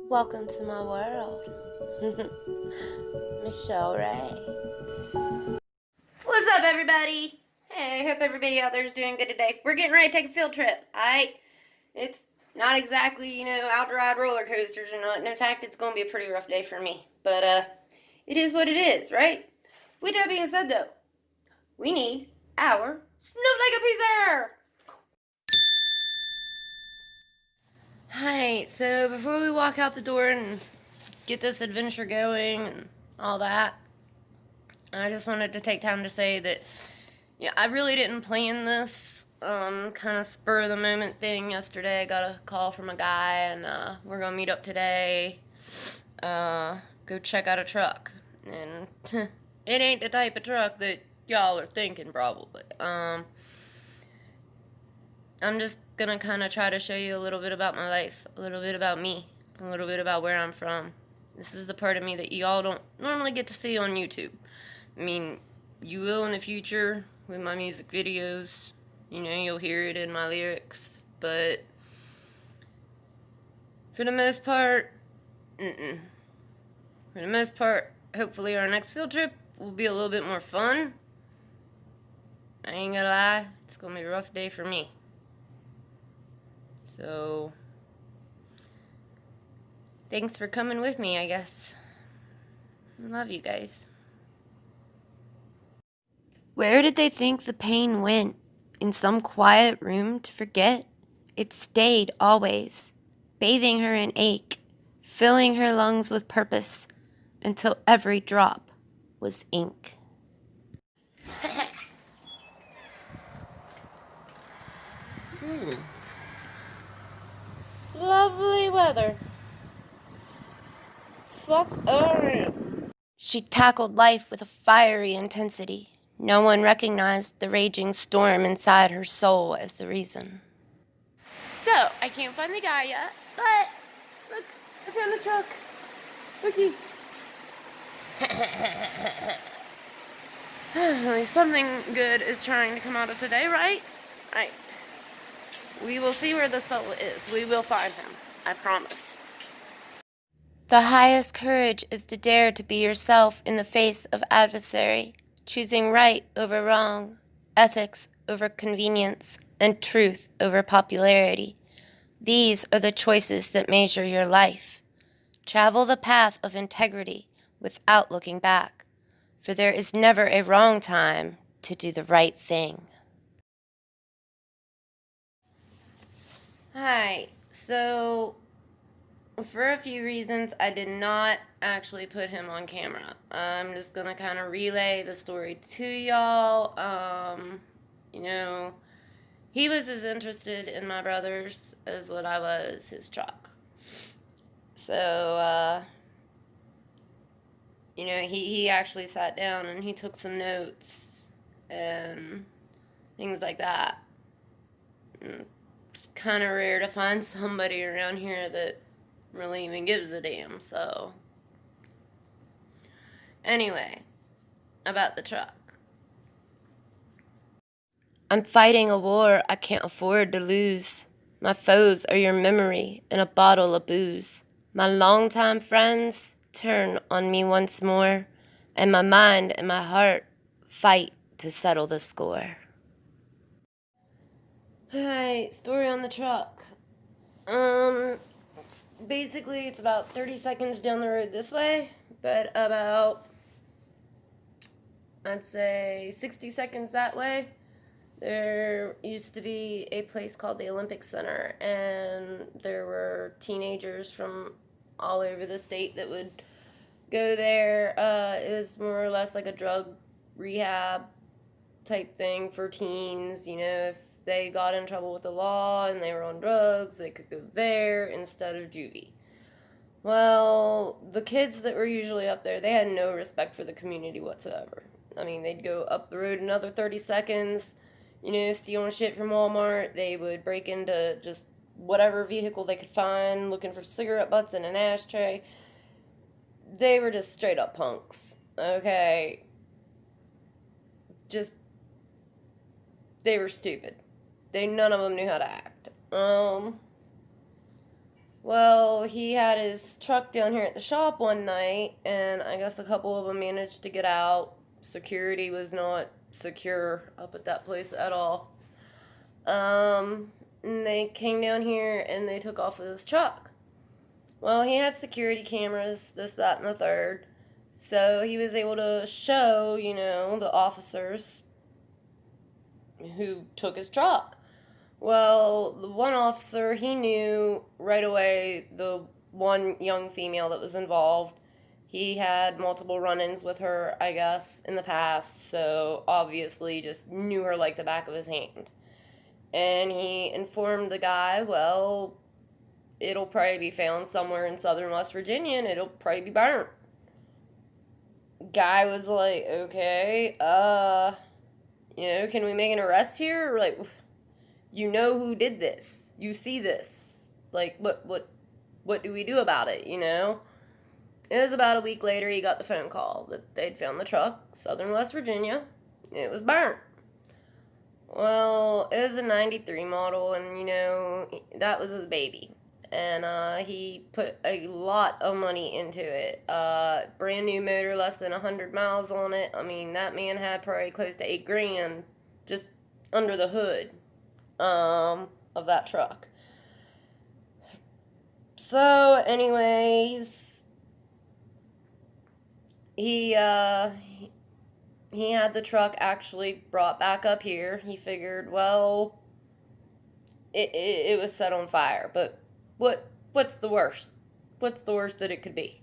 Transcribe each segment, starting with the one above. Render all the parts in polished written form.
Welcome to my world. Michelle Ray. What's up, everybody? Hey, I hope everybody out there is doing good today. We're getting ready to take a field trip, alright? It's not exactly, out to ride roller coasters or not. And in fact, it's going to be a pretty rough day for me. But, it is what it is, right? With that being said, though, we need our snowflake appeaser! Hi, so before we walk out the door and get this adventure going and all that, I just wanted to take time to say that I really didn't plan this kind of spur of the moment thing yesterday. I got a call from a guy, and we're gonna meet up today. Go check out a truck, and it ain't the type of truck that y'all are thinking, probably. I'm just gonna kind of try to show you a little bit about my life, a little bit about me, a little bit about where I'm from. This is the part of me that y'all don't normally get to see on YouTube. I mean, you will in the future with my music videos. You'll hear it in my lyrics. But for the most part, For the most part, hopefully our next field trip will be a little bit more fun. I ain't gonna lie, it's gonna be a rough day for me. So, thanks for coming with me, I guess. I love you guys. Where did they think the pain went? In some quiet room to forget? It stayed always, bathing her in ache, filling her lungs with purpose, until every drop was ink. Lovely weather. Fuck around. She tackled life with a fiery intensity. No one recognized the raging storm inside her soul as the reason. So, I can't find the guy yet, but look, I found the truck. Looky. At least something good is trying to come out of today, right? Right. We will see where this fellow is. We will find him. I promise. The highest courage is to dare to be yourself in the face of adversary, choosing right over wrong, ethics over convenience, and truth over popularity. These are the choices that measure your life. Travel the path of integrity without looking back, for there is never a wrong time to do the right thing. Hi. So, for a few reasons, I did not actually put him on camera. I'm just gonna kind of relay the story to y'all. You know, he was as interested in my brothers as what I was his truck. So, he actually sat down and he took some notes and things like that. It's kind of rare to find somebody around here that really even gives a damn, so. Anyway, about the truck. I'm fighting a war I can't afford to lose. My foes are your memory and a bottle of booze. My longtime friends turn on me once more, and my mind and my heart fight to settle the score. Hi, story on the truck. Basically, it's about 30 seconds down the road this way, but about, I'd say, 60 seconds that way. There used to be a place called the Olympic Center, and there were teenagers from all over the state that would go there. It was more or less like a drug rehab type thing for teens. If they got in trouble with the law and they were on drugs, they could go there instead of juvie. Well, the kids that were usually up there, they had no respect for the community whatsoever. I mean, they'd go up the road another 30 seconds, stealing shit from Walmart. They would break into just whatever vehicle they could find, looking for cigarette butts in an ashtray. They were just straight up punks, okay? They were stupid. None of them knew how to act. Well, he had his truck down here at the shop one night, and I guess a couple of them managed to get out. Security was not secure up at that place at all. And they came down here and they took off with his truck. Well, he had security cameras, this, that, and the third. So he was able to show, the officers who took his truck. Well, the one officer, he knew right away the one young female that was involved. He had multiple run-ins with her, I guess, in the past, so obviously just knew her like the back of his hand. And he informed the guy, well, it'll probably be found somewhere in southern West Virginia and it'll probably be burnt. Guy was like, okay, can we make an arrest here? Or like, you know who did this. You see this. Like, what do we do about it, It was about a week later he got the phone call that they'd found the truck, southern West Virginia. It was burnt. Well, it was a 93 model, and, that was his baby. And he put a lot of money into it. Brand new motor, less than 100 miles on it. I mean, that man had probably close to $8,000 just under the hood of that truck. So, anyways, he had the truck actually brought back up here. He figured, well, it was set on fire, but what's the worst? What's the worst that it could be?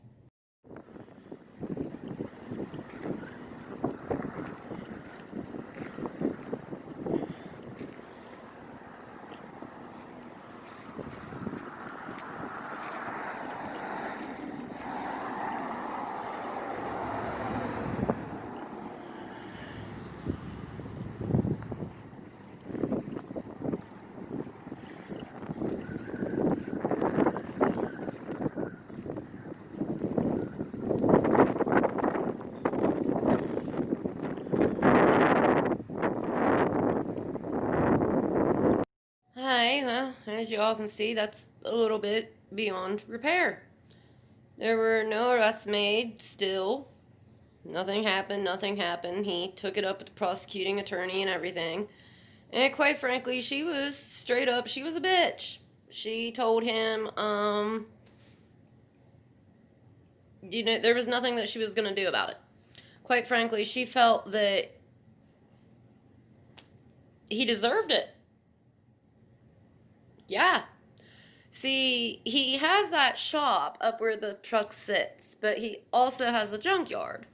Hi, well, as you all can see, that's a little bit beyond repair. There were no arrests made still. Nothing happened. He took it up with the prosecuting attorney and everything. And quite frankly, she was straight up, she was a bitch. She told him, there was nothing that she was going to do about it. Quite frankly, she felt that he deserved it. Yeah. See, he has that shop up where the truck sits, but he also has a junkyard.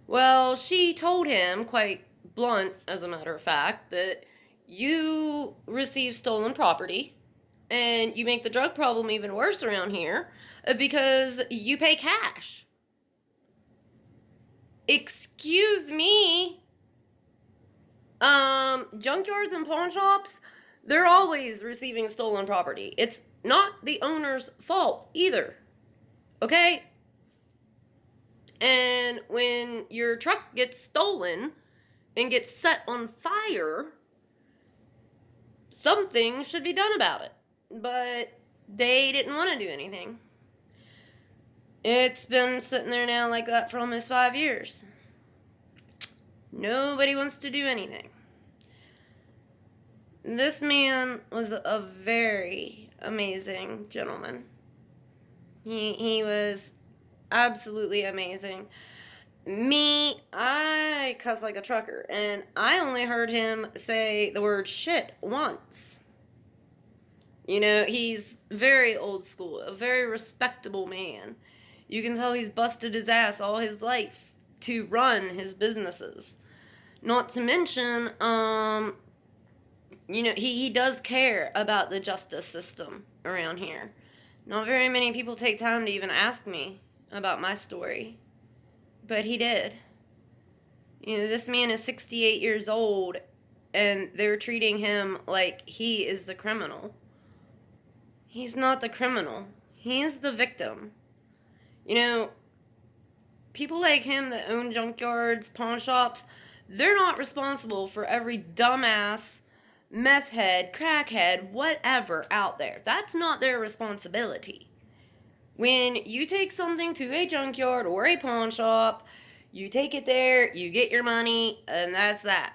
Well, she told him, quite blunt as a matter of fact, that you receive stolen property and you make the drug problem even worse around here because you pay cash. Excuse me? Junkyards and pawn shops, they're always receiving stolen property. It's not the owner's fault either. Okay? And when your truck gets stolen and gets set on fire, something should be done about it. But they didn't want to do anything. It's been sitting there now like that for almost 5 years. Nobody wants to do anything. This man was a very amazing gentleman. He was absolutely amazing. Me, I cuss like a trucker, and I only heard him say the word shit once. He's very old school, a very respectable man. You can tell he's busted his ass all his life to run his businesses. Not to mention, he does care about the justice system around here. Not very many people take time to even ask me about my story, but he did. This man is 68 years old, and they're treating him like he is the criminal. He's not the criminal. He's the victim. People like him that own junkyards, pawn shops, they're not responsible for every dumbass meth head, crackhead, whatever out there. That's not their responsibility. When you take something to a junkyard or a pawn shop, you take it there, you get your money, and that's that.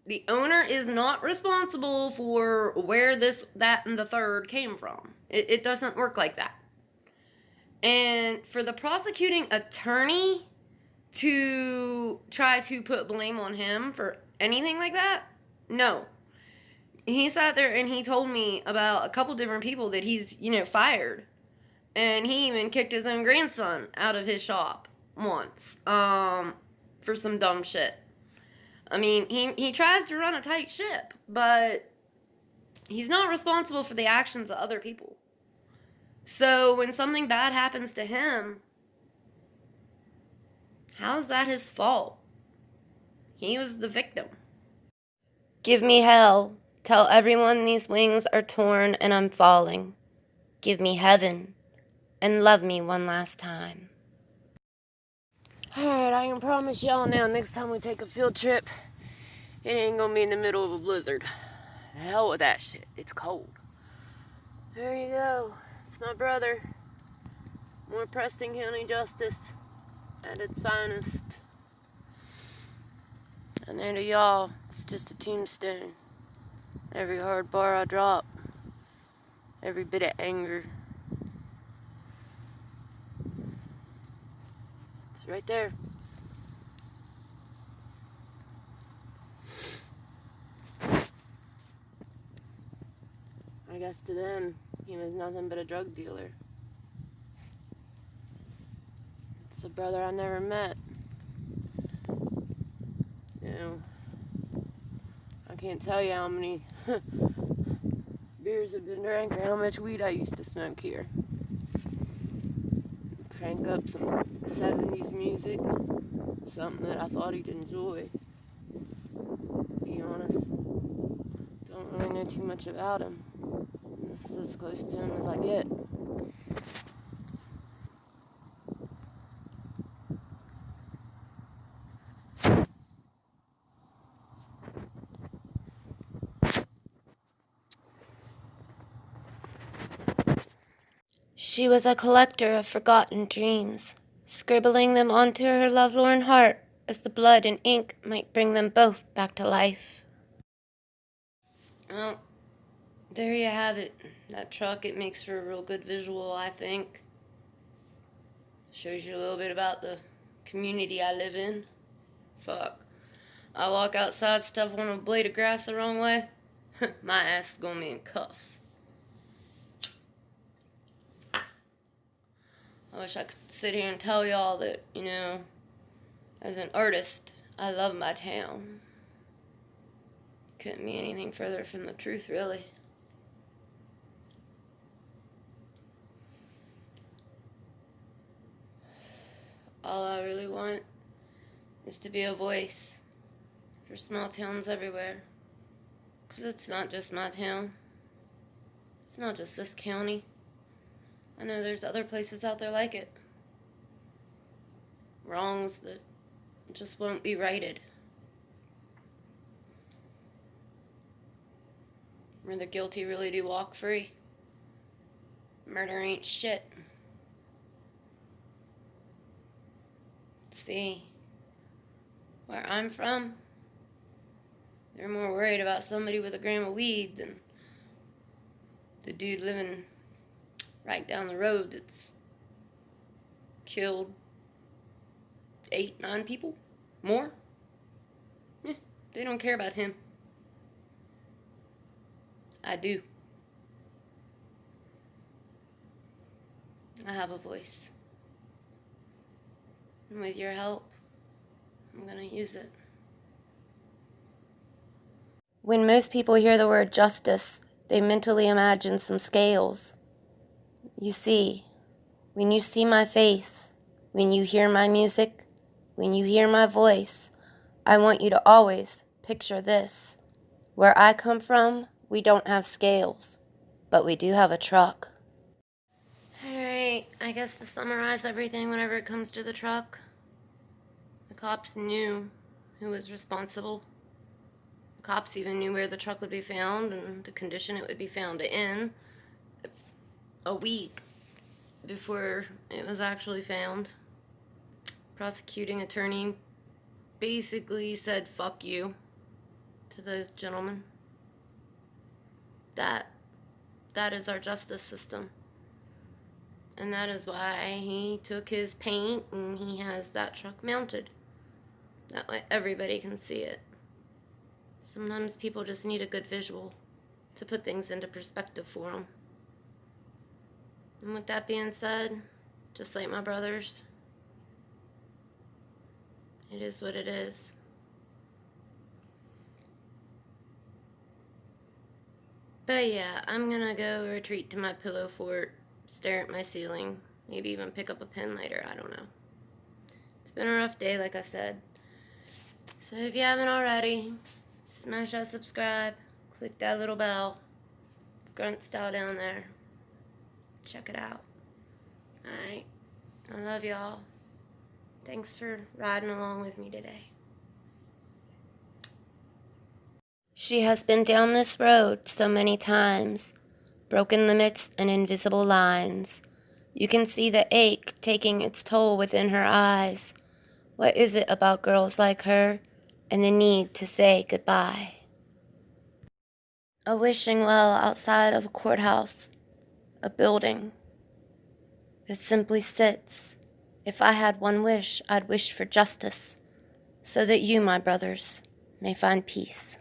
The owner is not responsible for where this, that, and the third came from. It doesn't work like that. And for the prosecuting attorney to try to put blame on him for anything like that, no. He sat there and he told me about a couple different people that he's, fired. And he even kicked his own grandson out of his shop once, for some dumb shit. I mean, he tries to run a tight ship, but he's not responsible for the actions of other people. So when something bad happens to him, how's that his fault? He was the victim. Give me hell. Tell everyone these wings are torn and I'm falling. Give me heaven and love me one last time. Alright, I can promise y'all now, next time we take a field trip, it ain't gonna be in the middle of a blizzard. The hell with that shit. It's cold. There you go. It's my brother. More Preston County justice at its finest. And then to y'all, it's just a tombstone. Every hard bar I drop, every bit of anger. It's right there. I guess to them, he was nothing but a drug dealer. It's the brother I never met. You know, I can't tell you how many beers have been drank or how much weed I used to smoke here. Crank up some 70s music, something that I thought he'd enjoy. To be honest, don't really know too much about him. This is as close to him as I get. She was a collector of forgotten dreams, scribbling them onto her lovelorn heart as the blood and ink might bring them both back to life. Well, there you have it. That truck, it makes for a real good visual, I think. Shows you a little bit about the community I live in. Fuck. I walk outside, step on a blade of grass the wrong way, my ass is gonna be in cuffs. I wish I could sit here and tell y'all that, as an artist, I love my town. Couldn't be anything further from the truth, really. All I really want is to be a voice for small towns everywhere. Because it's not just my town. It's not just this county. I know there's other places out there like it. Wrongs that just won't be righted. Where the guilty really do walk free. Murder ain't shit. See, where I'm from, they're more worried about somebody with a gram of weed than the dude living right down the road that's killed 8, 9 people, more. They don't care about him. I do. I have a voice. And with your help, I'm gonna use it. When most people hear the word justice, they mentally imagine some scales. You see, when you see my face, when you hear my music, when you hear my voice, I want you to always picture this. Where I come from, we don't have scales, but we do have a truck. Alright, I guess to summarize everything whenever it comes to the truck, the cops knew who was responsible. The Cops even knew where the truck would be found and the condition it would be found in a week before it was actually found. Prosecuting attorney basically said, "Fuck you," to the gentleman. That is our justice system. And that is why he took his paint and he has that truck mounted. That way everybody can see it. Sometimes people just need a good visual to put things into perspective for them. And with that being said, just like my brothers, it is what it is. But yeah, I'm gonna go retreat to my pillow fort, stare at my ceiling, maybe even pick up a pen later, I don't know. It's been a rough day, like I said. So if you haven't already, smash that subscribe, click that little bell, grunt style down there. Check it out. Alright, I love y'all. Thanks for riding along with me today. She has been down this road so many times, broken limits and invisible lines. You can see the ache taking its toll within her eyes. What is it about girls like her and the need to say goodbye? A wishing well outside of a courthouse, a building. It simply sits. If I had one wish, I'd wish for justice, so that you, my brothers, may find peace.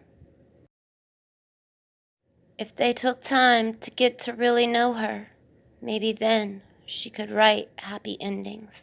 If they took time to get to really know her, maybe then she could write happy endings.